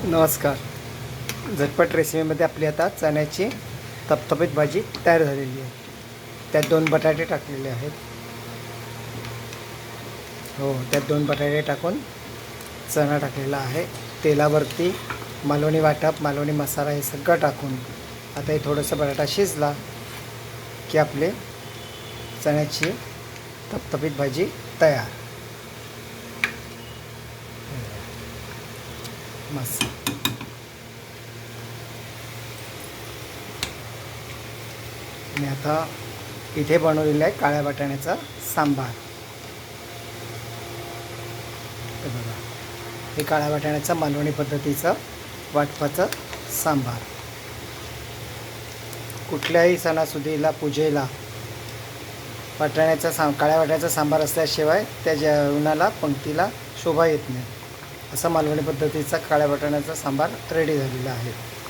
नमस्कार. झटपट रेसिपीमध्ये आपली आता चण्याची थपथपीत भाजी तयार झालेली आहे. त्यात 2 बटाटे टाकलेले आहेत. त्यात 2 बटाटे टाकून चणा टाकलेला आहे. तेलावरती मालवणी वाटप, मालवणी मसाला हे सगळं टाकून आता हे थोडंसं बटाटा शिजला की आपले चण्याची थपथपीत भाजी तयार. मस्त. आणि आता इथे बनवलेला आहे काळ्या वाटाण्याचा सांबार. हे बघा, हे काळ्या वाटाण्याचा मालवणी पद्धतीचं वाटपाचं सांबार. कुठल्याही सणासुदीला, पूजेला काळ्या वाटाण्याचा सांबार असल्याशिवाय त्या जेवणाला, पंक्तीला शोभा येत नाही. असा मालवणी पद्धतीचा काळ्या वाटाण्याचा सांबार रेडी झालेला आहे.